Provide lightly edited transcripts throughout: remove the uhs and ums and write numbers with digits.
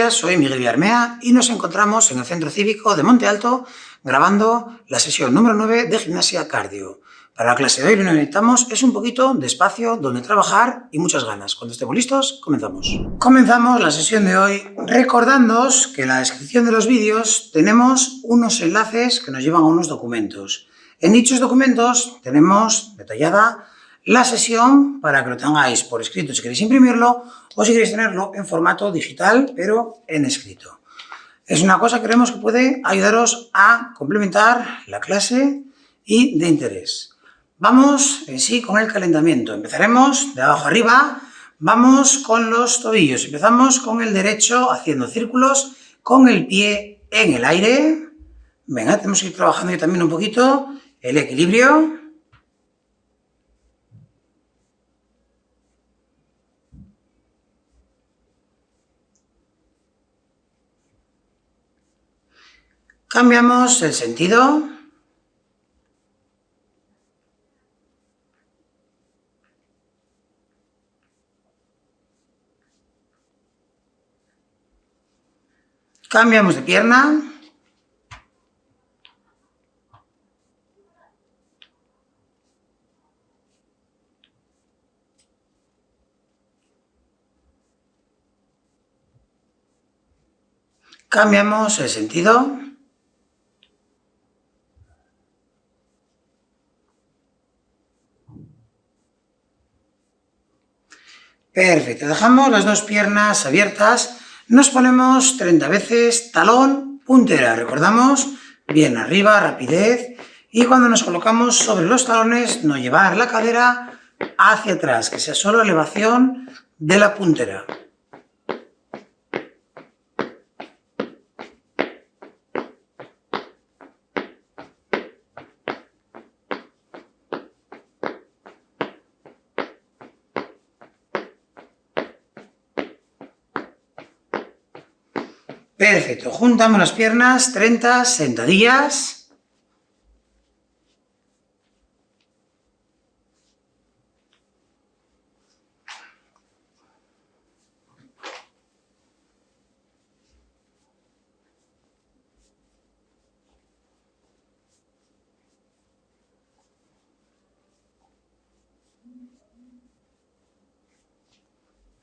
días, soy Miguel Villarmea y nos encontramos en el Centro Cívico de Monte Alto grabando la sesión número 9 de gimnasia cardio. Para la clase de hoy lo que necesitamos es un poquito de espacio donde trabajar y muchas ganas. Cuando estemos listos, comenzamos. Comenzamos la sesión de hoy recordándoos que en la descripción de los vídeos tenemos unos enlaces que nos llevan a unos documentos. En dichos documentos tenemos detallada la sesión para que lo tengáis por escrito si queréis imprimirlo o si queréis tenerlo en formato digital pero en escrito. Es una cosa que creemos que puede ayudaros a complementar la clase y de interés. Vamos en sí con el calentamiento. Empezaremos de abajo arriba, vamos con los tobillos. Empezamos con el derecho haciendo círculos con el pie en el aire. Venga, tenemos que ir trabajando yo también un poquito el equilibrio. Cambiamos el sentido. Cambiamos de pierna. Cambiamos el sentido. Perfecto, dejamos las dos piernas abiertas, nos ponemos 30 veces talón, puntera, recordamos, bien arriba, rapidez, y cuando nos colocamos sobre los talones, no llevar la cadera hacia atrás, que sea solo elevación de la puntera. Perfecto, juntamos las piernas, 30 sentadillas.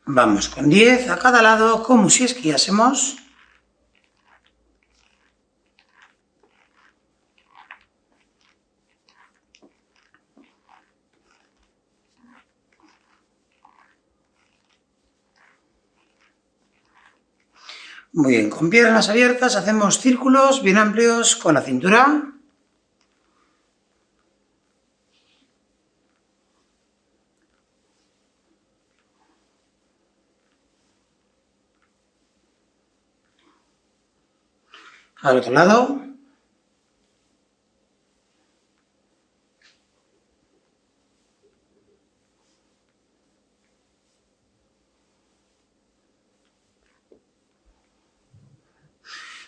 Vamos con 10 a cada lado, como si esquiásemos. Muy bien, con piernas abiertas hacemos círculos bien amplios con la cintura. Al otro lado.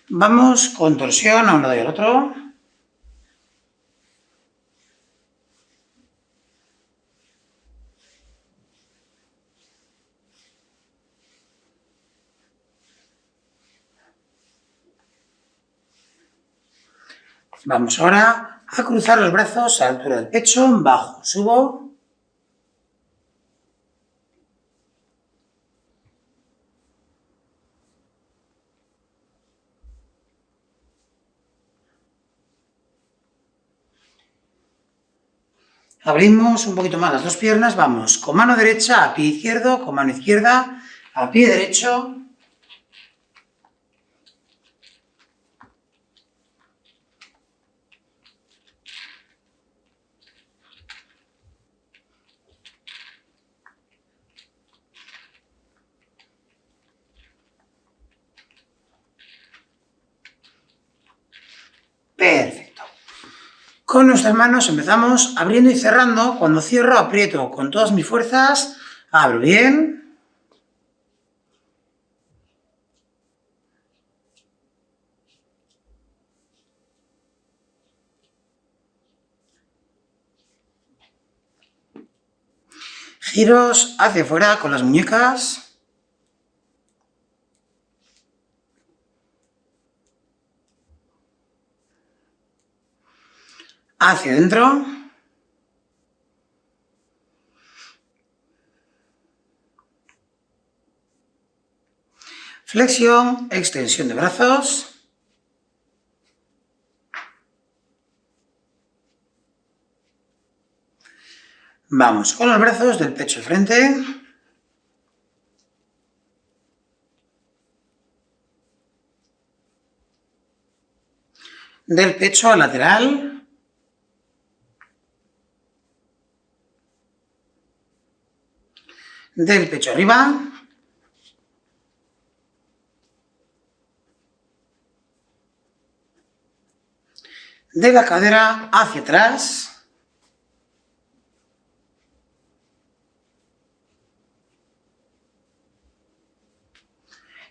Vamos con torsión a un lado y al otro. Vamos ahora a cruzar los brazos a la altura del pecho, bajo, subo. Abrimos un poquito más las dos piernas, vamos con mano derecha a pie izquierdo, con mano izquierda a pie derecho. Perfecto. Con nuestras manos empezamos abriendo y cerrando. Cuando cierro, aprieto con todas mis fuerzas, abro bien. Giros hacia afuera con las muñecas. hacia adentro, flexión, extensión de brazos, vamos con los brazos del pecho al frente, del pecho al lateral, del pecho arriba, de la cadera hacia atrás,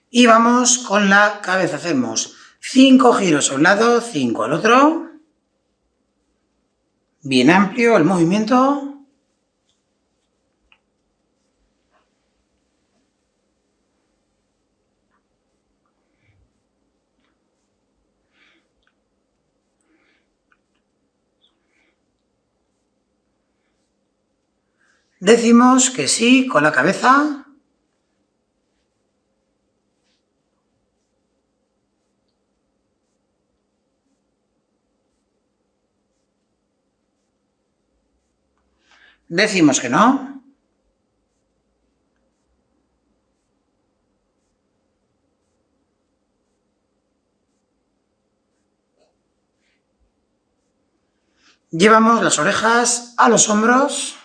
y vamos con la cabeza, hacemos 5 giros a un lado, 5 al otro, bien amplio el movimiento. Decimos que sí con la cabeza. Decimos que no. Llevamos las orejas a los hombros.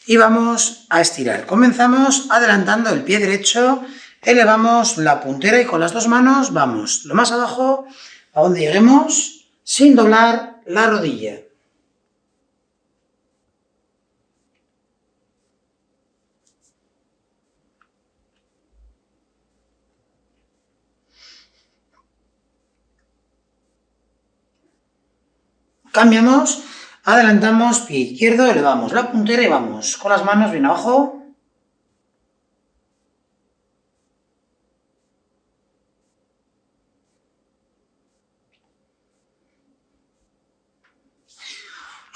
Y vamos a estirar. Comenzamos adelantando el pie derecho, elevamos la puntera y con las dos manos vamos lo más abajo a donde lleguemos sin doblar la rodilla. Cambiamos, adelantamos pie izquierdo, elevamos la puntera y vamos con las manos bien abajo.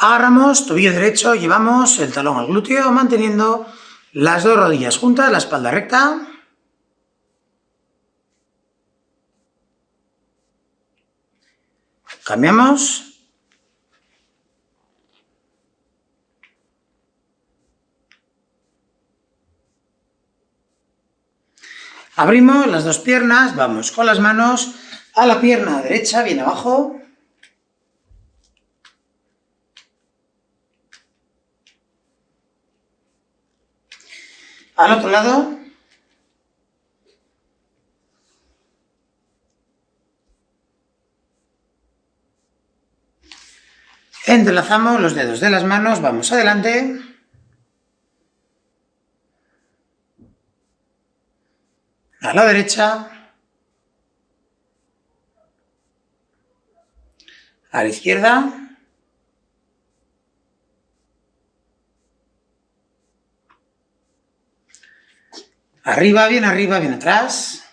Agarramos tobillo derecho, llevamos el talón al glúteo, manteniendo las dos rodillas juntas, la espalda recta. Cambiamos. Abrimos las dos piernas, vamos con las manos a la pierna derecha, bien abajo. Al otro lado. Entrelazamos los dedos de las manos, vamos adelante. A la derecha. A la izquierda. Arriba, bien atrás.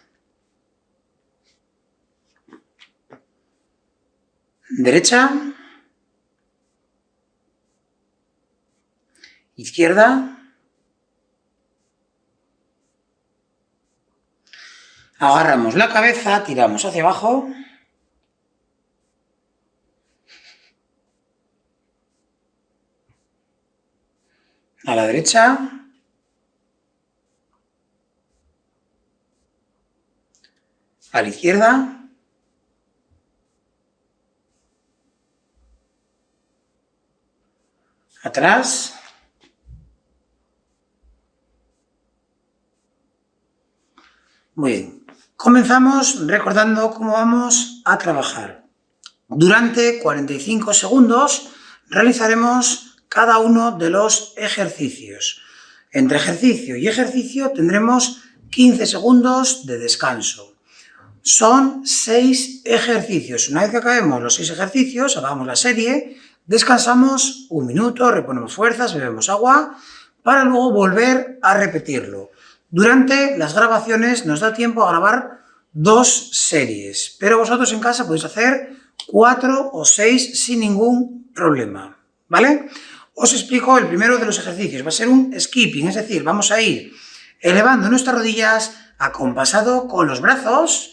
Derecha. Izquierda. Agarramos la cabeza, tiramos hacia abajo. A la derecha. A la izquierda. Atrás. Muy bien. Comenzamos recordando cómo vamos a trabajar. Durante 45 segundos realizaremos cada uno de los ejercicios. Entre ejercicio y ejercicio tendremos 15 segundos de descanso. Son 6 ejercicios. Una vez que acabemos los 6 ejercicios, hagamos la serie, descansamos un minuto, reponemos fuerzas, bebemos agua, para luego volver a repetirlo. durante las grabaciones nos da tiempo a grabar 2 series, pero vosotros en casa podéis hacer 4 o 6 sin ningún problema, ¿vale? Os explico el primero de los ejercicios, va a ser un skipping, es decir, vamos a ir elevando nuestras rodillas acompasado con los brazos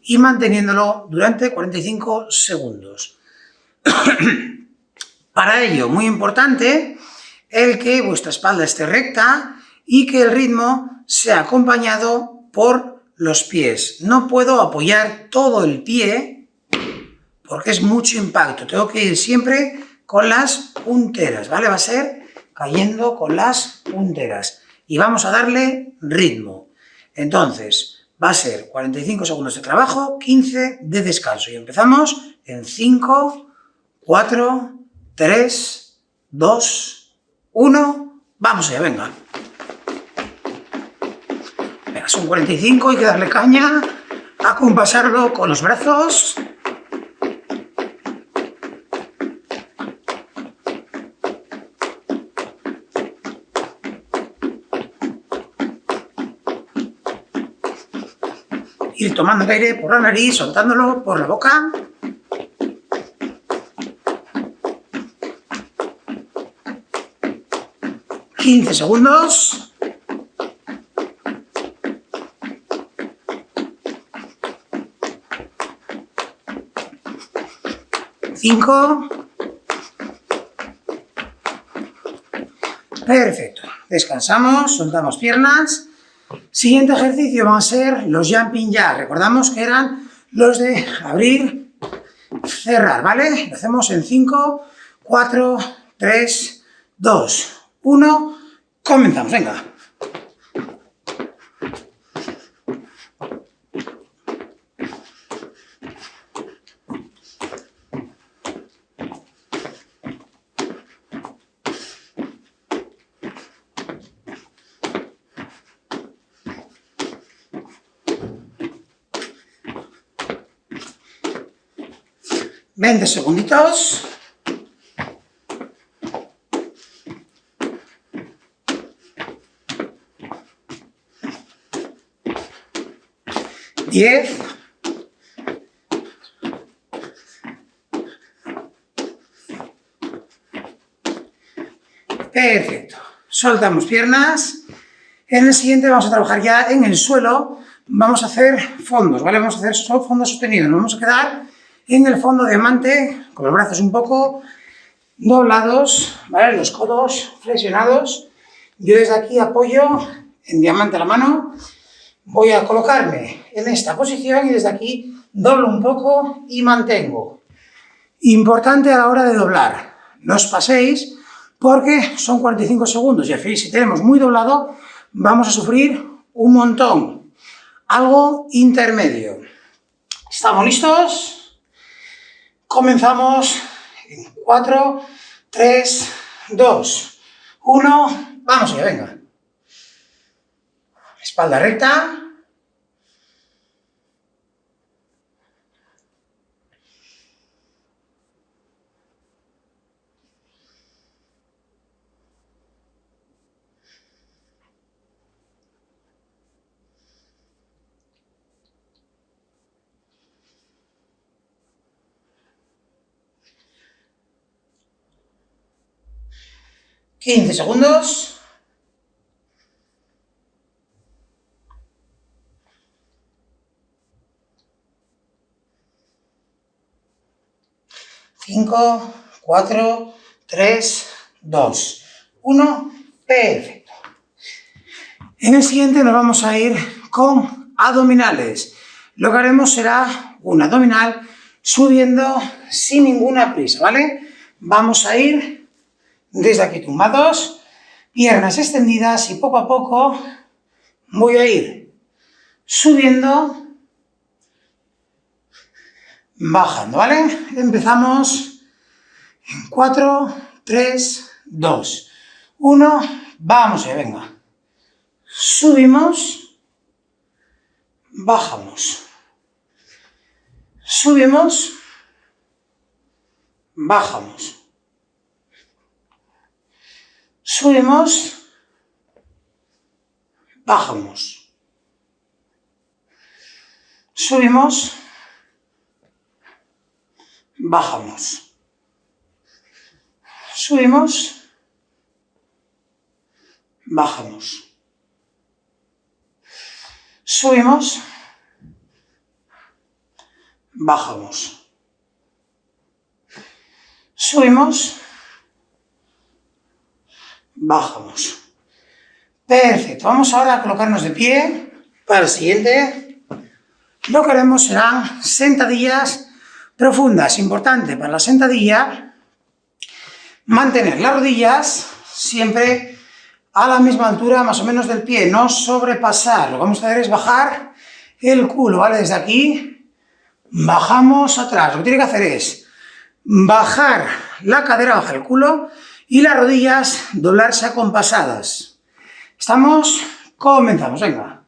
y manteniéndolo durante 45 segundos. Para ello, muy importante, el que vuestra espalda esté recta y que el ritmo sea acompañado por los pies. No puedo apoyar todo el pie porque es mucho impacto. Tengo que ir siempre con las punteras, ¿vale? Va a ser cayendo con las punteras. Y vamos a darle ritmo. Entonces, va a ser 45 segundos de trabajo, 15 de descanso. Y empezamos en 5, 4, 3, 2, 1. Vamos allá, venga. Venga, son 45, hay que darle caña, acompasarlo con los brazos. Ir tomando el aire por la nariz, soltándolo por la boca. ...15 segundos. ...5... Perfecto. Descansamos, soltamos piernas. Siguiente ejercicio van a ser los jumping jacks. Recordamos que eran los de abrir, cerrar, ¿vale? Lo hacemos en 5, 4, 3, 2, 1. Comenzamos, venga. ...20 segunditos. ...10... Perfecto. Soltamos piernas. En el siguiente vamos a trabajar ya en el suelo. Vamos a hacer fondos, ¿vale? Vamos a hacer fondos sostenidos. Nos vamos a quedar en el fondo diamante, con los brazos un poco doblados, ¿vale? Los codos flexionados. Yo desde aquí apoyo en diamante la mano. Voy a colocarme en esta posición y desde aquí doblo un poco y mantengo. Importante a la hora de doblar, no os paséis porque son 45 segundos y al fin, si tenemos muy doblado vamos a sufrir un montón. Algo intermedio. ¿Estamos listos? Comenzamos en 4, 3, 2, 1. Vamos allá, venga. Espalda recta. ...15 segundos... ...5, 4, 3, 2, 1... Perfecto. En el siguiente nos vamos a ir con abdominales. Lo que haremos será un abdominal subiendo sin ninguna prisa, ¿vale? Vamos a ir desde aquí tumbados, piernas extendidas y poco a poco voy a ir subiendo, bajando, ¿vale? Empezamos en 4, 3, 2, 1, vamos allá, venga. Subimos, bajamos, subimos, bajamos, subimos, bajamos, subimos, bajamos, subimos, bajamos, subimos, bajamos, subimos, bajamos. Perfecto, vamos ahora a colocarnos de pie para el siguiente. Lo que haremos serán sentadillas profundas. Importante para la sentadilla, mantener las rodillas siempre a la misma altura más o menos del pie, no sobrepasar. Lo que vamos a hacer es bajar el culo, ¿vale? Desde aquí bajamos atrás. Lo que tiene que hacer es bajar la cadera, bajar el culo y las rodillas doblarse acompasadas. ¿Estamos? Comenzamos, venga.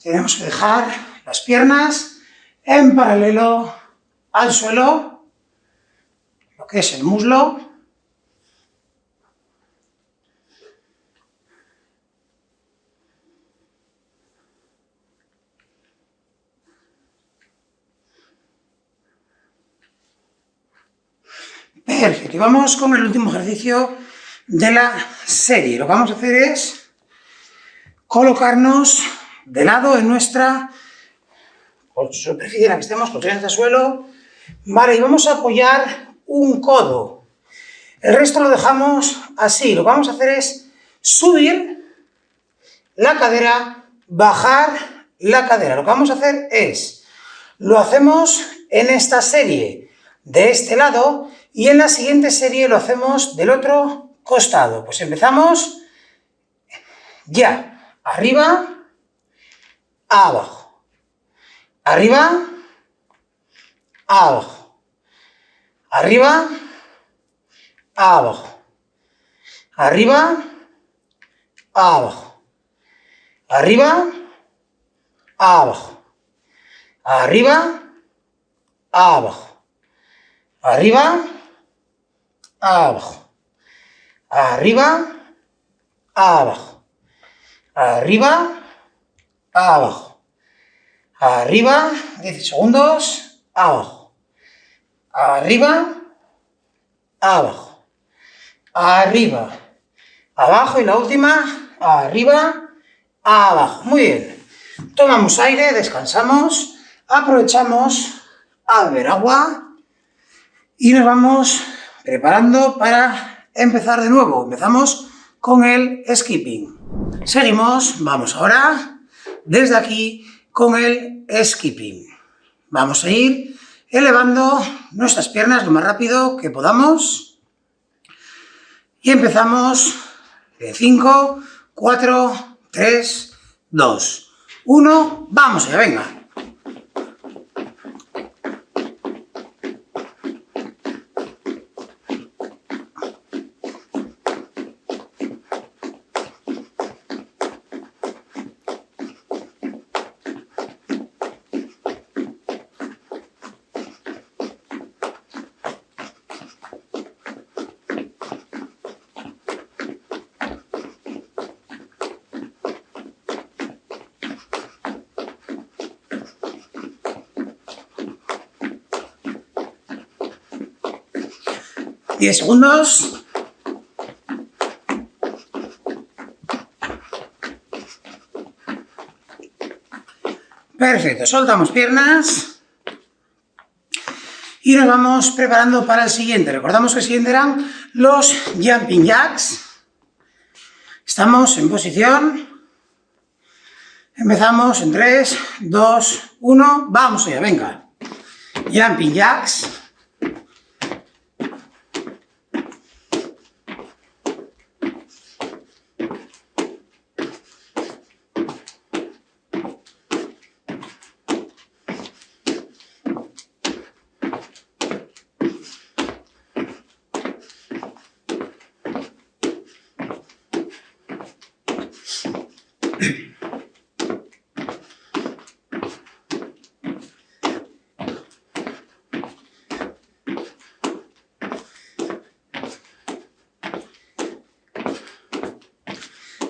Tenemos que dejar las piernas en paralelo al suelo, lo que es el muslo. Perfecto, y vamos con el último ejercicio de la serie. Lo que vamos a hacer es colocarnos de lado en nuestra superficie en la que estemos, colchones de suelo, vale, y vamos a apoyar un codo. El resto lo dejamos así. Lo que vamos a hacer es subir la cadera, bajar la cadera. Lo que vamos a hacer es, lo hacemos en esta serie de este lado y en la siguiente serie lo hacemos del otro costado. Pues empezamos ya. Arriba, abajo. Arriba, abajo. Arriba, abajo. Arriba, abajo. Arriba, abajo. Arriba, abajo. Arriba, abajo. Arriba, abajo. Arriba, abajo. Arriba, 10 segundos, abajo. Arriba, abajo. Arriba, abajo y la última, arriba, abajo. Muy bien. Tomamos aire, descansamos, aprovechamos a beber agua y nos vamos preparando para empezar de nuevo. Empezamos con el skipping. Seguimos, vamos ahora desde aquí con el skipping. Vamos a ir elevando nuestras piernas lo más rápido que podamos. Y empezamos en 5, 4, 3, 2, 1. Vamos allá, venga. Diez segundos. Perfecto, soltamos piernas y nos vamos preparando para el siguiente. Recordamos que el siguiente eran los jumping jacks. Estamos en posición. Empezamos en 3, 2, 1. Vamos allá, venga. Jumping jacks.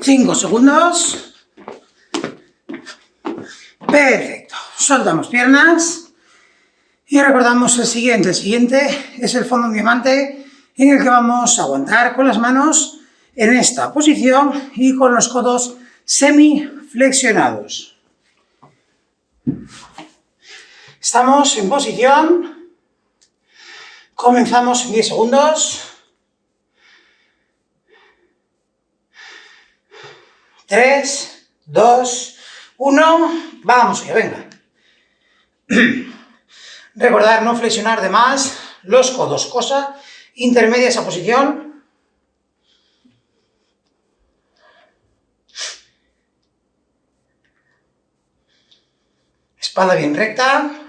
Cinco segundos. Perfecto. Soltamos piernas y recordamos el siguiente. El siguiente es el fondo en diamante en el que vamos a aguantar con las manos en esta posición y con los codos semiflexionados. Estamos en posición. Comenzamos en 10 segundos. 3, 2, 1. Vamos allá, venga. Recordar no flexionar de más los codos, cosa intermedia esa posición. Espalda bien recta.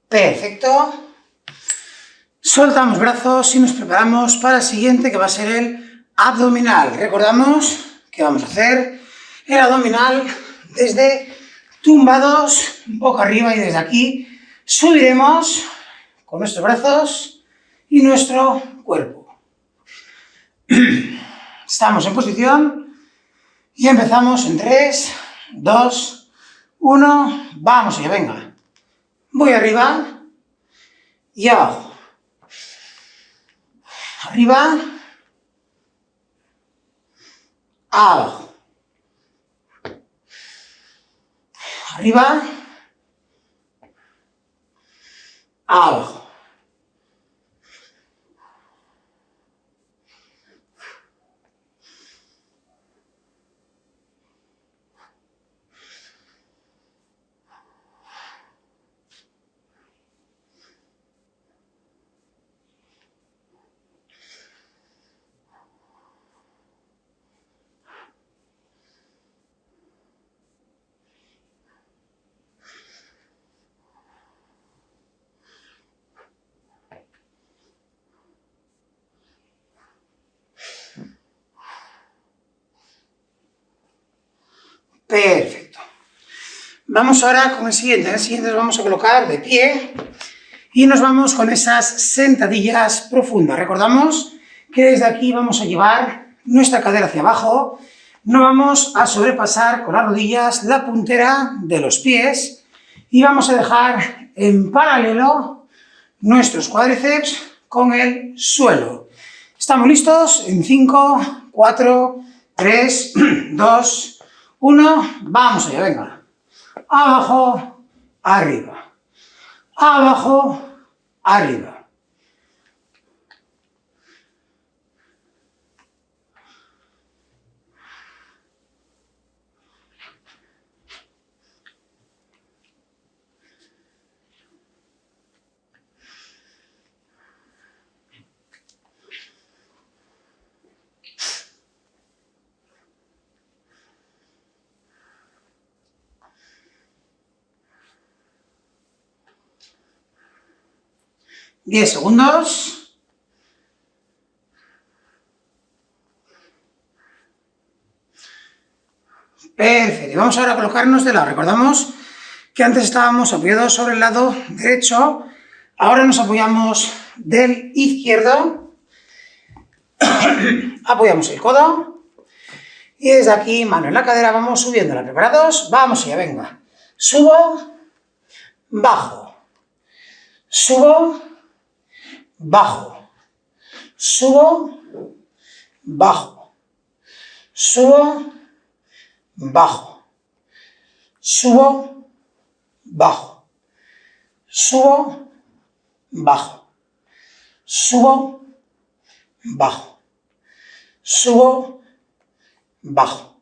Perfecto. Soltamos brazos y nos preparamos para el siguiente, que va a ser el abdominal. Recordamos que vamos a hacer el abdominal desde tumbados, boca arriba, y desde aquí subiremos con nuestros brazos y nuestro cuerpo. Estamos en posición y empezamos en 3, 2, 1. Vamos allá, venga. Voy arriba y abajo. Arriba, abajo. Arriba, abajo. Perfecto. Vamos ahora con el siguiente. En el siguiente nos vamos a colocar de pie y nos vamos con esas sentadillas profundas. Recordamos que desde aquí vamos a llevar nuestra cadera hacia abajo. No vamos a sobrepasar con las rodillas la puntera de los pies y vamos a dejar en paralelo nuestros cuádriceps con el suelo. ¿Estamos listos? En 5, 4, 3, 2, 1. Vamos allá, venga. Abajo, arriba. Abajo, arriba. Diez segundos. Perfecto. Y vamos ahora a colocarnos de lado. Recordamos que antes estábamos apoyados sobre el lado derecho. Ahora nos apoyamos del izquierdo. Apoyamos el codo. Y desde aquí, mano en la cadera, vamos subiéndola. ¿Preparados? Vamos allá, venga. Subo, bajo. Subo, bajo. Subo, bajo. Subo, bajo. Subo, bajo. Subo, bajo. Subo, bajo. Subo, bajo.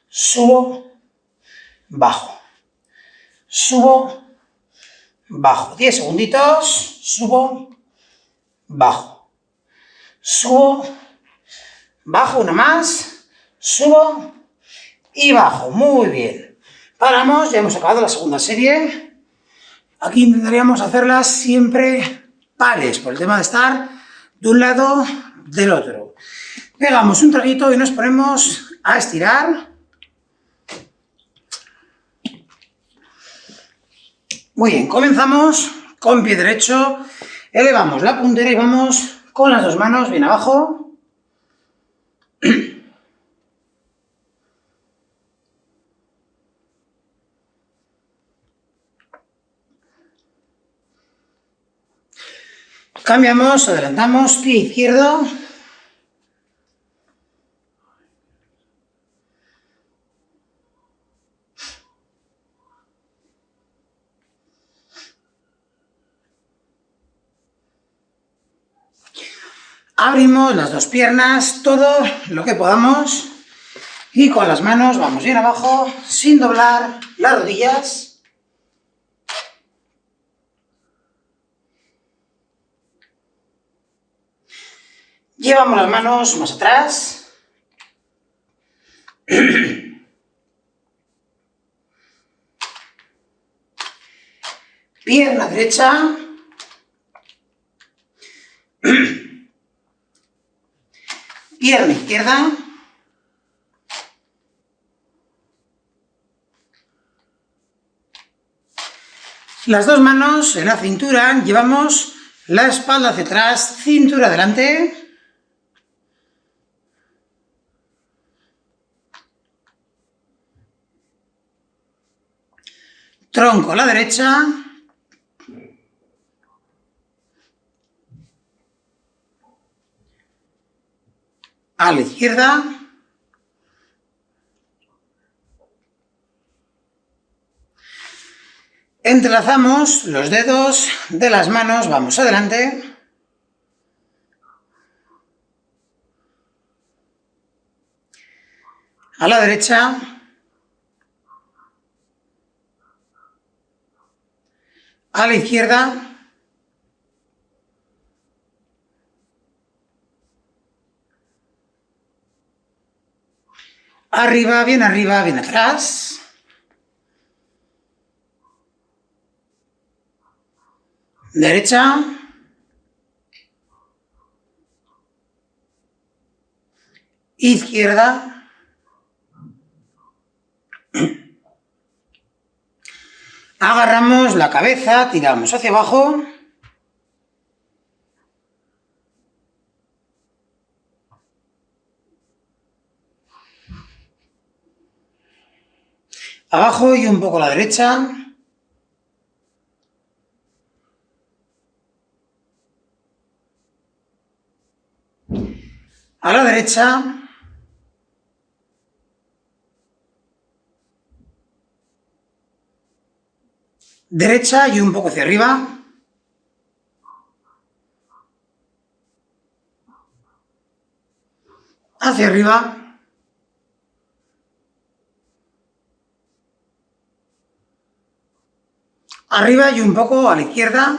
Subo, bajo. Subo, bajo. 10 segunditos. Subo, bajo. Subo, bajo. Una más. subo y bajo. Muy bien. Paramos, ya hemos acabado la segunda serie. Aquí intentaríamos hacerlas siempre pares, por el tema de estar de un lado del otro. Pegamos un traguito y nos ponemos a estirar. Muy bien, comenzamos con pie derecho, elevamos la puntera y vamos con las dos manos bien abajo. Cambiamos, adelantamos, pie izquierdo. Abrimos las dos piernas, todo lo que podamos. Y con las manos vamos bien abajo, sin doblar las rodillas. Llevamos las manos más atrás. Pierna derecha. Pierna izquierda. Las dos manos en la cintura, llevamos la espalda hacia atrás, cintura adelante. Tronco a la derecha. A la izquierda. Entrelazamos los dedos de las manos, vamos adelante. A la derecha. A la izquierda. Arriba, bien atrás. Derecha. Izquierda. Agarramos la cabeza, tiramos hacia abajo. Abajo y un poco a la derecha. A la derecha. Derecha y un poco hacia arriba. Hacia arriba. Arriba y un poco a la izquierda.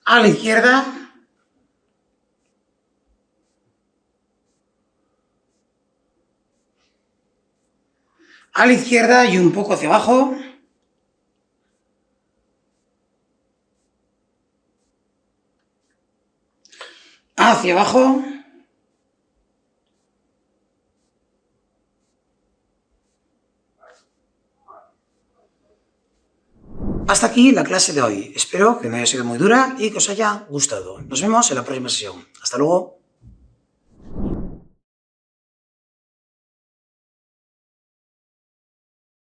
A la izquierda. A la izquierda y un poco hacia abajo. Hacia abajo. Hasta aquí la clase de hoy. Espero que no haya sido muy dura y que os haya gustado. Nos vemos en la próxima sesión. Hasta luego.